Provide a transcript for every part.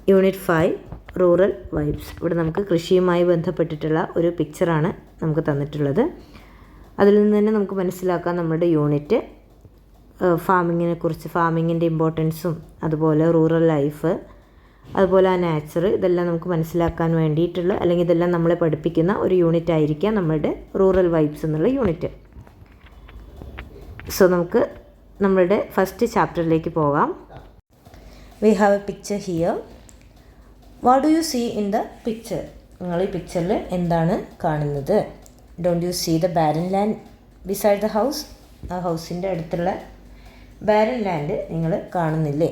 Unit 5 rural vibes. ഇവിടെ നമുക്ക് കൃഷിയുമായി ബന്ധപ്പെട്ടിട്ടുള്ള ഒരു പിക്ചറാണ് നമുക്ക് തന്നിട്ടുള്ളത്. അതിൽ നിന്ന് തന്നെ നമുക്ക് മനസ്സിലാക്കാം നമ്മുടെ യൂണിറ്റ് ഫാമിങ്ങിനെ കുറിച്ച്, ഫാമിങ്ങിൻ്റെ ഇമ്പോർട്ടൻസും അതുപോലെ റൂറൽ ലൈഫ്, അതുപോലെ ആ നാച്ചർ, ഇതെല്ലാം നമുക്ക് മനസ്സിലാക്കാൻ വേണ്ടിയിട്ടുള്ള, അല്ലെങ്കിൽ ഇതെല്ലാം നമ്മളെ പഠിപ്പിക്കുന്ന ഒരു യൂണിറ്റ് ആയിരിക്കാം നമ്മളുടെ റൂറൽ വൈബ്സ് എന്നുള്ള യൂണിറ്റ്. സോ നമുക്ക് നമ്മളുടെ ഫസ്റ്റ് ചാപ്റ്ററിലേക്ക് പോകാം. We have a picture here. What do you see in the picture? നിങ്ങൾ ഈ പിക്ചറിൽ എന്താണ് കാണുന്നത്? Don't you see the barren land beside the house? ആ ഹൗസിൻ്റെ അടുത്തുള്ള ബാരൻ ലാൻഡ് നിങ്ങൾ കാണുന്നില്ലേ?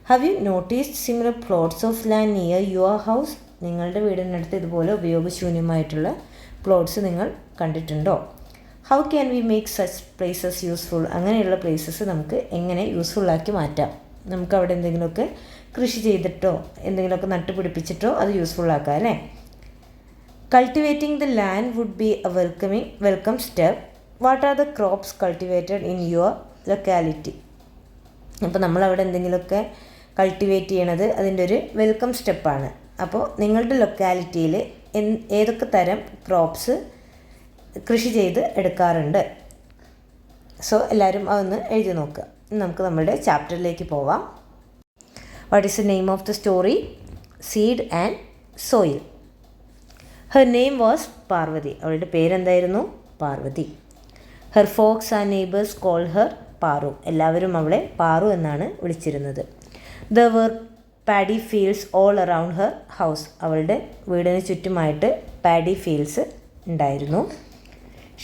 Have you noticed similar plots of land near your house? നിങ്ങളുടെ വീടിനടുത്ത് ഇതുപോലെ ഉപയോഗശൂന്യമായിട്ടുള്ള പ്ലോട്ട്സ് നിങ്ങൾ കണ്ടിട്ടുണ്ടോ? How can we make such places useful? അങ്ങനെയുള്ള പ്ലേസസ് നമുക്ക് എങ്ങനെ യൂസ്ഫുള്ളാക്കി മാറ്റാം? നമുക്ക് അവിടെ എന്തെങ്കിലുമൊക്കെ കൃഷി ചെയ്തിട്ടോ എന്തെങ്കിലുമൊക്കെ നട്ടുപിടിപ്പിച്ചിട്ടോ അത് യൂസ്ഫുള്ളാക്കാം അല്ലേ? Cultivating the land would be a welcome step. What are the crops cultivated in your locality? അപ്പോൾ നമ്മളവിടെ എന്തെങ്കിലുമൊക്കെ കൾട്ടിവേറ്റ് ചെയ്യണത് അതിൻ്റെ ഒരു വെൽക്കം സ്റ്റെപ്പാണ്. അപ്പോൾ നിങ്ങളുടെ ലൊക്കാലിറ്റിയിൽ ഏതൊക്കെ തരം ക്രോപ്സ് കൃഷി ചെയ്ത് എടുക്കാറുണ്ട്? സോ എല്ലാവരും അതൊന്ന് എഴുതി നോക്കുക. നമുക്ക് നമ്മുടെ ചാപ്റ്ററിലേക്ക് പോവാം. What is the name of the story? Seed and soil. Her name was Parvathi. അവളുടെ പേരെന്തായിരുന്നു? Parvathi. Her folks and neighbours call her Paru. എല്ലാവരും അവളെ പാറു എന്നാണ് വിളിച്ചിരുന്നത്. There were paddy fields all around her house. അവളുടെ വീടിന് ചുറ്റുമായിട്ട് പാഡി ഫീൽഡ്സ് ഉണ്ടായിരുന്നു.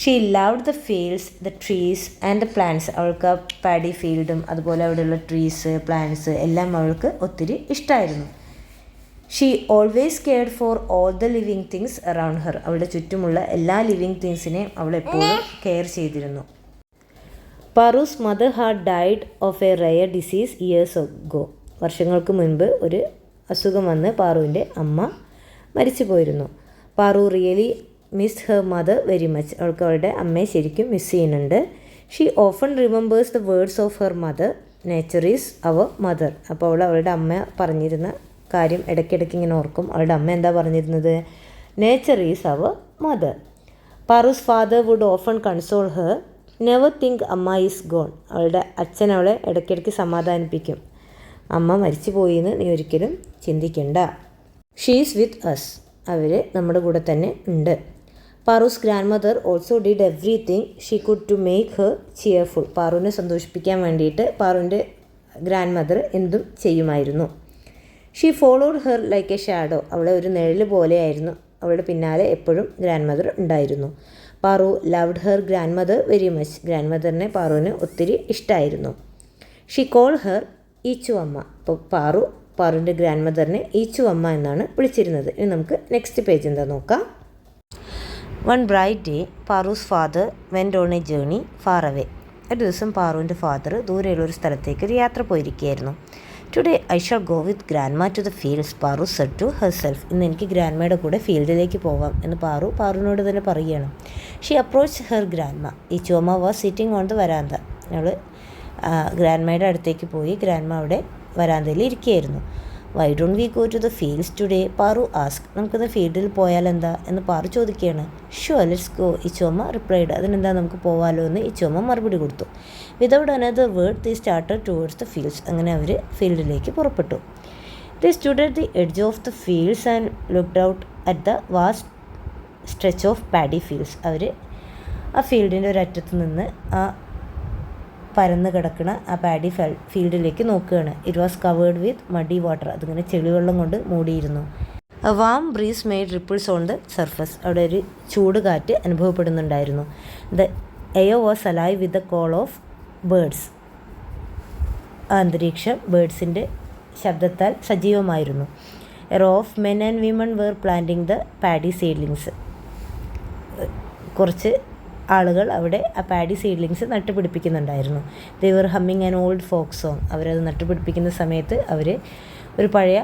She loved the fields, the trees and the plants. അവൾക്ക് ആ പാഡി ഫീൽഡും അതുപോലെ അവിടെയുള്ള ട്രീസ്, പ്ലാന്റ്സ് എല്ലാം അവൾക്ക് ഒത്തിരി ഇഷ്ടമായിരുന്നു. She always cared for all the living things around her. അവളുടെ ചുറ്റുമുള്ള എല്ലാ ലിവിങ് തിങ്സിനെയും അവൾ എപ്പോഴും കെയർ ചെയ്തിരുന്നു. Paru's mother had died of a rare disease years ago. വർഷങ്ങൾക്ക് മുൻപ് ഒരു അസുഖം വന്ന് പാറുവിൻ്റെ അമ്മ മരിച്ചു പോയിരുന്നു. Paru really missed her mother very much. അവൾക്ക് അവളുടെ അമ്മയെ ശരിക്കും മിസ് ചെയ്യുന്നുണ്ട്. She often remembers the words of her mother, nature is our mother. അപ്പോൾ അവൾ അവളുടെ അമ്മ പറഞ്ഞിരുന്ന കാര്യം ഇടയ്ക്കിടയ്ക്ക് ഇങ്ങനെ ഓർക്കും. അവളുടെ അമ്മ എന്താ പറഞ്ഞിരുന്നത്? Nature is our mother. Paru's father would often console her, never think അമ്മ ഈസ് ഗോൺ. അവളുടെ അച്ഛൻ അവളെ ഇടയ്ക്കിടയ്ക്ക് സമാധാനിപ്പിക്കും. അമ്മ മരിച്ചു പോയിന്ന് നീ ഒരിക്കലും ചിന്തിക്കണ്ട. She is with us. അവർ നമ്മുടെ കൂടെ തന്നെ ഉണ്ട്. Paru's grandmother also did everything she could to make her cheerful. പാറുവിനെ സന്തോഷിപ്പിക്കാൻ വേണ്ടിയിട്ട് പാറുവിൻ്റെ ഗ്രാൻഡ് മദർ എന്തും ചെയ്യുമായിരുന്നു. She followed her like a shadow. അവളെ ഒരു നിഴൽ പോലെയായിരുന്നു. അവളുടെ പിന്നാലെ എപ്പോഴും ഗ്രാൻഡ് മദർ ഉണ്ടായിരുന്നു. Paru loved her grandmother very much. Grand മദറിനെ പാറുവിന് ഒത്തിരി ഇഷ്ടമായിരുന്നു. ഷീ കോൾ ഹെർ ഈച്ചു അമ്മ. അപ്പോൾ പാറുവിൻ്റെ ഗ്രാൻഡ് മദറിനെ ഈച്ചു അമ്മ എന്നാണ് വിളിച്ചിരുന്നത്. ഇനി നമുക്ക് നെക്സ്റ്റ് പേജ് എന്താ നോക്കാം. One bright day Paru's father went on a journey far away. ഒരു ദിവസം പാറുവിൻ്റെ ഫാദർ ദൂരെയുള്ളൊരു സ്ഥലത്തേക്ക് ഒരു യാത്ര പോയിരിക്കുകയായിരുന്നു. Today I shall go with grandma to the fields, Paru said to herself. ഇന്ന് എനിക്ക് ഗ്രാൻഡ്മയുടെ കൂടെ ഫീൽഡിലേക്ക് പോകാം എന്ന് പാറുവിനോട് തന്നെ പറയുകയാണ്. She approach her grandma. ഈ ചുമ was sitting on the veranda. അവൾ ഗ്രാൻഡ്മയുടെ അടുത്തേക്ക് പോയി. ഗ്രാൻഡ്മ അവിടെ വരാന്തയിൽ ഇരിക്കുകയായിരുന്നു. Why don't we go to the fields today? Paru ask. നമുക്കിന്ന് ഫീൽഡിൽ പോയാൽ എന്താ എന്ന് പാറു ചോദിക്കുകയാണ്. ഷുവർ ലെറ്റ്സ് ഗോ, ഈ ചുമ റിപ്ലൈഡ്. അതിനെന്താ നമുക്ക് പോകാമല്ലോ എന്ന് ഈ ചുമ മറുപടി കൊടുത്തു. Without another word they started towards the fields. അങ്ങനെ അവർ ഫീൽഡിലേക്ക് പുറപ്പെട്ടു. They stood at the edge of the fields and looked out at the vast stretch of paddy fields. അവർ ആ ഫീൽഡിൻ്റെ ഒരറ്റത്ത് നിന്ന് ആ പരന്ന് കിടക്കുന്ന ആ പാഡി ഫീൽഡിലേക്ക് നോക്കുകയാണ്. It was covered with muddy water. അതിങ്ങനെ ചെളിവെള്ളം കൊണ്ട് മൂടിയിരുന്നു. A warm breeze made ripples on the surface. അവിടെ ഒരു ചൂട് കാറ്റ് അനുഭവപ്പെടുന്നുണ്ടായിരുന്നു. The air was alive with the call of birds. ആ അന്തരീക്ഷം ബേർഡ്സിൻ്റെ ശബ്ദത്താൽ സജീവമായിരുന്നു. A row of men and women were planting the paddy seedlings. കുറച്ച് ആളുകൾ അവിടെ ആ പാഡി സീഡ്ലിങ്സ് നട്ടുപിടിപ്പിക്കുന്നുണ്ടായിരുന്നു. They were humming an old folk song. അവരത് നട്ടുപിടിപ്പിക്കുന്ന സമയത്ത് അവർ ഒരു പഴയ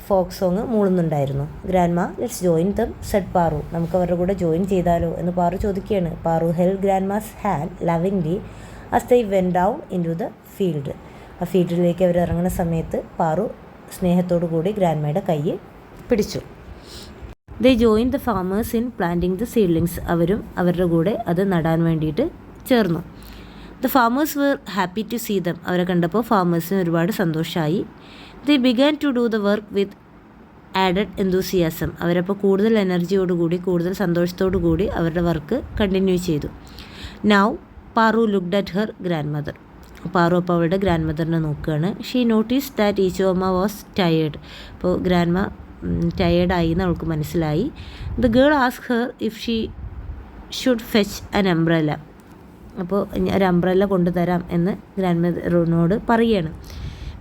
ഫോക്ക് സോങ് മൂളുന്നുണ്ടായിരുന്നു. Grandma let's join them said Paru. നമുക്ക് അവരുടെ കൂടെ ജോയിൻ ചെയ്താലോ എന്ന് പാറു ചോദിക്കുകയാണ്. Paru held grandma's hand lovingly as they went down into the field. ആ ഫീൽഡിലേക്ക് അവർ ഇറങ്ങുന്ന സമയത്ത് പാറു സ്നേഹത്തോടു കൂടി ഗ്രാൻഡ്മയുടെ കൈ പിടിച്ചു. They join the farmers in planting the seedlings. അവരും അവരുടെ കൂടെ അത് നടാൻ വേണ്ടിയിട്ട് ചേർന്നു. The farmers were happy to see them. അവരെ കണ്ടപ്പോൾ ഫാമേഴ്സിന് ഒരുപാട് സന്തോഷമായി. They began to do the work with added enthusiasm. അവരപ്പോൾ കൂടുതൽ എനർജിയോടുകൂടി കൂടുതൽ സന്തോഷത്തോടു കൂടി അവരുടെ വർക്ക് കണ്ടിന്യൂ ചെയ്തു. Now Paru looked at her grandmother. Paru അപ്പോൾ അവളുടെ ഗ്രാൻഡ് മദറിനെ നോക്കുകയാണ്. She notice that Eechomma was tired. അപ്പോൾ ഗ്രാൻഡ്മ ടയേർഡായി എന്ന് അവൾക്ക് മനസ്സിലായി. The girl ask her if she should fetch an umbrella. അപ്പോൾ ഒരു അംബ്രല്ല കൊണ്ടുതരാം എന്ന് ഗ്രാൻഡ് മദറിനോട് പറയുകയാണ്.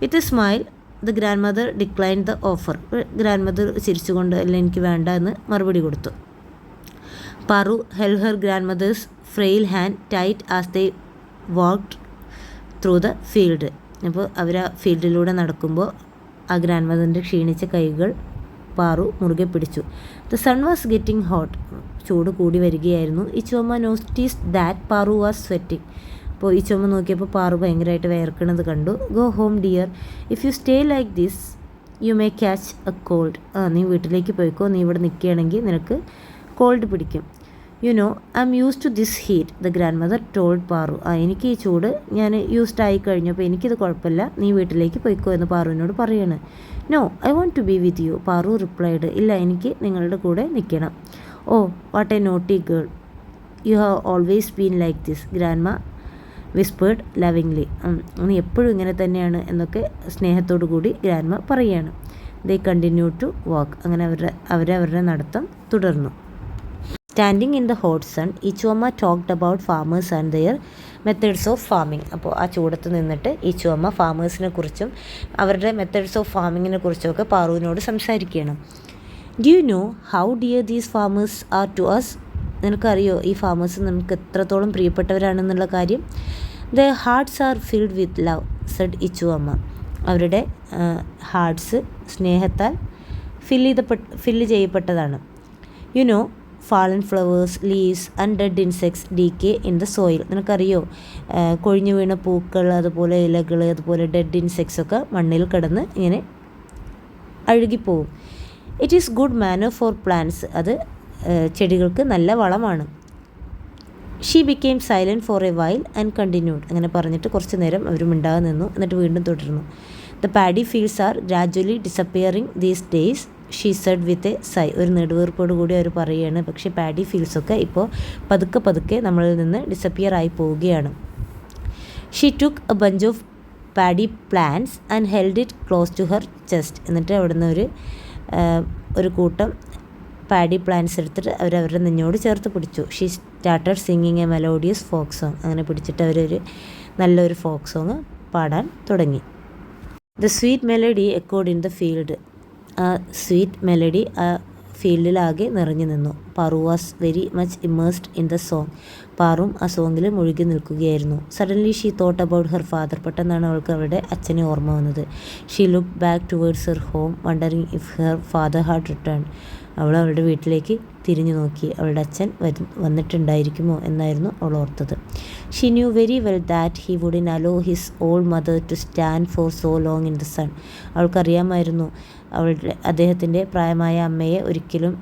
With a smile the grandmother decline the offer. Grandmother ചിരിച്ചുകൊണ്ട് അല്ല എനിക്ക് വേണ്ട എന്ന് മറുപടി കൊടുത്തു. Paru held her grandmother's frail hand tight as they walked through the field. അപ്പോൾ അവർ ആ ഫീൽഡിലൂടെ നടക്കുമ്പോൾ ആ ഗ്രാൻഡ് മദറിൻ്റെ ക്ഷീണിച്ച കൈകൾ പാറു മുറുകെ പിടിച്ചു. The sun was getting hot. ചൂട് കൂടി വരികയായിരുന്നു. Ichomma notice that Paru was sweating. അപ്പോൾ ഇച്ചോമ്മ നോക്കിയപ്പോൾ പാറു ഭയങ്കരമായിട്ട് വിയർക്കണത് കണ്ടു. Go home dear, if you stay like this you may catch a cold. നീ വീട്ടിലേക്ക് പോയിക്കോ, നീ ഇവിടെ നിൽക്കുകയാണെങ്കിൽ നിനക്ക് കോൾഡ് പിടിക്കും. You know I'm used to this heat the grandmother told Paru. എനിക്ക് ഈ ചൂട് ഞാൻ യൂസ്ഡ് ആയി കഴിഞ്ഞു, അപ്പോൾ എനിക്കിത് കുഴപ്പമില്ല, നീ വീട്ടിലേക്ക് പോയിക്കോ എന്ന് പാറുവിനോട് പറയാണ്. No I want to be with you. Paru replied. ഇല്ല, എനിക്ക് നിങ്ങളുടെ കൂടെ നിൽക്കണം. Oh what a naughty girl, you have always been like this grandma whispered lovingly. നീ എപ്പോഴും ഇങ്ങനെ തന്നെയാണ് എന്നൊക്കെ സ്നേഹത്തോടു കൂടി ഗ്രാൻഡ്മ പറയുകയാണ്. They continue to walk. അങ്ങനെ അവരുടെ നടത്തം തുടർന്നു. Standing in the hot sun Ichomma talked about farmers and their methods of farming. അപ്പോൾ ആ ചൂടത്ത് നിന്നിട്ട് ഇച്ചോമ്മ ഫാമേഴ്സിനെ കുറിച്ചും അവരുടെ മെത്തേഡ്സ് ഓഫ് ഫാമിങ്ങിനെ കുറിച്ചുമൊക്കെ പാറുവിനോട് സംസാരിക്കുകയാണ്. Do you know how dear these farmers are to us. നിനക്കറിയോ ഈ ഫാമേഴ്സ് നമുക്ക് എത്രത്തോളം പ്രിയപ്പെട്ടവരാണെന്നുള്ള കാര്യം. The hearts are filled with love said Ichuvamma. അവരുടെ ഹാർട്ട്സ് സ്നേഹത്താൽ ഫില്ല് ചെയ്യപ്പെട്ടതാണ്. You know fallen flowers leaves and dead insects decay in the soil. നിനക്കറിയോ കൊഴിഞ്ഞു വീണ പൂക്കൾ, അതുപോലെ ഇലകൾ, അതുപോലെ ഡെഡ് ഇൻസെക്ട്സ് ഒക്കെ മണ്ണിൽ കിടന്ന് ഇങ്ങനെ അഴുകിപ്പോവും. It is good manure for plants. അത് ചെടികൾക്ക് നല്ല വളമാണ്. She became silent for a while and continued. അങ്ങനെ പറഞ്ഞിട്ട് കുറച്ച് നേരം അവർ മിണ്ടാതെ നിന്നു. എന്നിട്ട് വീണ്ടും തുടർന്നു. The paddy fields are gradually disappearing these days she said with a sigh. ഒരു നെടുവീർപ്പോട് കൂടി അവർ പറയുകയാണ്. പക്ഷേ പാഡി ഫീൽഡ്സൊക്കെ ഇപ്പോൾ പതുക്കെ നമ്മളിൽ നിന്ന് ഡിസപ്പിയർ ആയി പോവുകയാണ്. She took a bunch of paddy plants and held it close to her chest. എന്നിട്ട് അവിടെ നിന്ന് ഒരു കൂട്ടം പാഡി പ്ലാന്റ്സ് എടുത്തിട്ട് അവരവരുടെ നെഞ്ഞോട് ചേർത്ത് പിടിച്ചു. She started singing a melodious folk song. അങ്ങനെ പിടിച്ചിട്ട് അവരൊരു നല്ലൊരു ഫോക്ക് സോങ് പാടാൻ തുടങ്ങി. The sweet melody echoed in the field. ആ സ്വീറ്റ് മെലഡി ആ ഫീൽഡിലാകെ നിറഞ്ഞു നിന്നു. Paru was very much immersed in the song. പാറും ആ സോങ്ങിൽ മുഴുകി നിൽക്കുകയായിരുന്നു. Suddenly she thought about her father. പെട്ടെന്നാണ് അവൾക്ക് അവളുടെ അച്ഛനെ ഓർമ്മ വന്നത്. She look back towards her home wondering if her father had return. അവൾ അവളുടെ വീട്ടിലേക്ക് തിരിഞ്ഞു നോക്കി. അവളുടെ അച്ഛൻ വന്നിട്ടുണ്ടായിരിക്കുമോ എന്നായിരുന്നു അവൾ ഓർത്തത്. She knew very well that he wouldn't allow his old mother to stand for so long in the sun. അവൾക്കറിയാമായിരുന്നു അദ്ദേഹത്തിൻ്റെ പ്രായമായ അമ്മയെ ഒരിക്കലും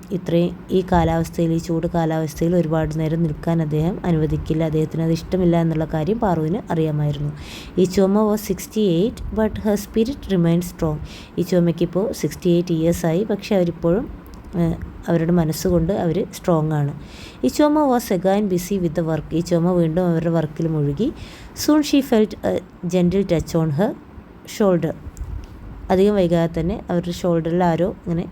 ഈ കാലാവസ്ഥയിൽ, ഈ ചൂട് കാലാവസ്ഥയിൽ ഒരുപാട് നേരം നിൽക്കാൻ അദ്ദേഹം അനുവദിക്കില്ല. അദ്ദേഹത്തിന് അത് ഇഷ്ടമില്ല എന്നുള്ള കാര്യം പാറുവിന് അറിയാമായിരുന്നു. ഈ ചുമ was 68 but her spirit remain strong. ഈ ചുമയ്ക്കിപ്പോൾ 68 ഇയേഴ്സായി, പക്ഷെ അവരിപ്പോഴും അവരുടെ മനസ്സുകൊണ്ട് അവർ സ്ട്രോങ് ആണ്. ഈ ചുമ was again busy with the work. ഈ ചുമ വീണ്ടും അവരുടെ വർക്കിൽ മുഴുകി. Soon she felt A gentle touch on her shoulder. അധികം വൈകാതെ തന്നെ അവരുടെ ഷോൾഡറിൽ ആരോ ഇങ്ങനെ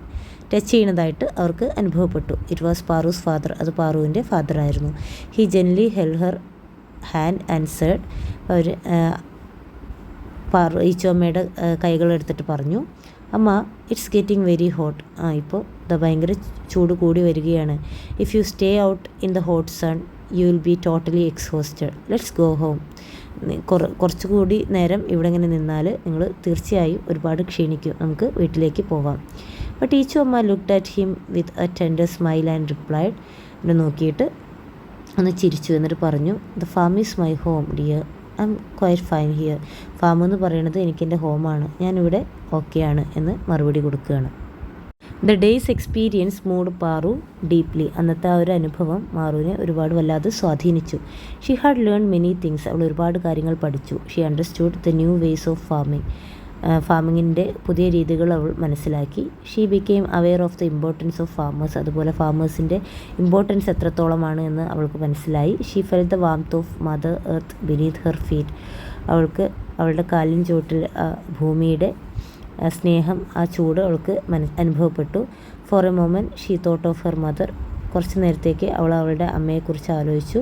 ടച്ച് ചെയ്യുന്നതായിട്ട് അവർക്ക് അനുഭവപ്പെട്ടു. It was Paru's father. അത് പാറുവിൻ്റെ ഫാദറായിരുന്നു. He gently held her hand and said. അവർ ഈ ചുമയുടെ കൈകളെടുത്തിട്ട് പറഞ്ഞു, അമ്മ ഇറ്റ്സ് ഗെറ്റിംഗ് വെരി ഹോട്ട്. ഇപ്പോൾ ഭയങ്കര ചൂട് കൂടി വരികയാണ്. If you stay out in the hot sun you will be totally exhausted. Let's go home. കുറച്ചുകൂടി നേരം ഇവിടെ ഇങ്ങനെ നിന്നാൽ നിങ്ങൾ തീർച്ചയായും ഒരുപാട് ക്ഷീണിക്കും. നമുക്ക് വീട്ടിലേക്ക് പോവാം. But Eechu Amma looked at him with a tender smile and replied. ഇവിടെ നോക്കിയിട്ട് ഒന്ന് ചിരിച്ചു. എന്നിട്ട് പറഞ്ഞു, the farm is my home dear. I'm quite fine here. Farm എന്ന് പറയുന്നത് എനിക്കെൻ്റെ ഹോമാണ്, ഞാനിവിടെ ഓക്കെയാണ് എന്ന് മറുപടി കൊടുക്കുകയാണ്. The day's experience moved Paru deeply. അന്നത്തെ ആ ഒരു അനുഭവം മാറുവിനെ ഒരുപാട് വല്ലാതെ സ്വാധീനിച്ചു. She had learn many things. അവൾ ഒരുപാട് കാര്യങ്ങൾ പഠിച്ചു. She understood the new ways of ഫാമിങ്ങിൻ്റെ പുതിയ രീതികൾ അവൾ മനസ്സിലാക്കി. She became aware of the importance of farmers. അതുപോലെ ഫാമേഴ്സിൻ്റെ ഇമ്പോർട്ടൻസ് എത്രത്തോളമാണ് എന്ന് അവൾക്ക് മനസ്സിലായി. She felt the warmth of mother earth beneath her feet. അവൾക്ക് അവളുടെ കാലിൻ ചുവട്ടിൽ ഭൂമിയുടെ സ്നേഹം, ആ ചൂട് അവൾക്ക് അനുഭവപ്പെട്ടു. For a moment she thought of her mother. കുറച്ച് നേരത്തേക്ക് അവൾ അവളുടെ അമ്മയെക്കുറിച്ച് ആലോചിച്ചു.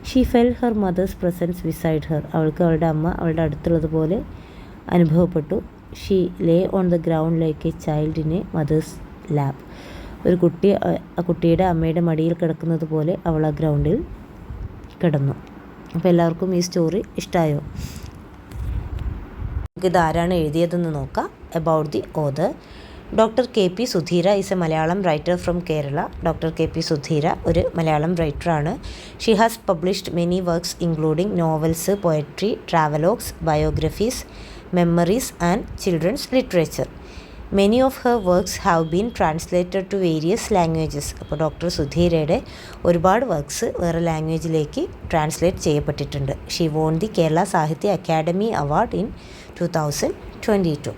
She felt her mother's presence beside her. അവൾക്ക് അവളുടെ അമ്മ അവളുടെ അടുത്തുള്ളതുപോലെ അനുഭവപ്പെട്ടു. She lay on the ground like a child in a mother's lap. ഒരു കുട്ടി ആ കുട്ടിയുടെ അമ്മയുടെ മടിയിൽ കിടക്കുന്നത് പോലെ അവൾ ആ ഗ്രൗണ്ടിൽ കിടന്നു. അപ്പോൾ എല്ലാവർക്കും ഈ സ്റ്റോറി ഇഷ്ടമായോ? ഇതാരാണ് എഴുതിയതെന്ന് നോക്കാം. About the author. Doctor K P Sudheera is a Malayalam writer from Kerala. Doctor K P Sudheera ഒരു മലയാളം റൈറ്ററാണ്. She has published many works including novels, poetry, travelogues, biographies, memories and children's literature. Many of her works have been translated to various languages. അപ്പോൾ doctor സുധീരയുടെ ഒരുപാട് works വേറെ ലാംഗ്വേജിലേക്ക് translate ചെയ്യപ്പെട്ടിട്ടുണ്ട്. She von the Kerala സാഹിത്യ academy award in 2022.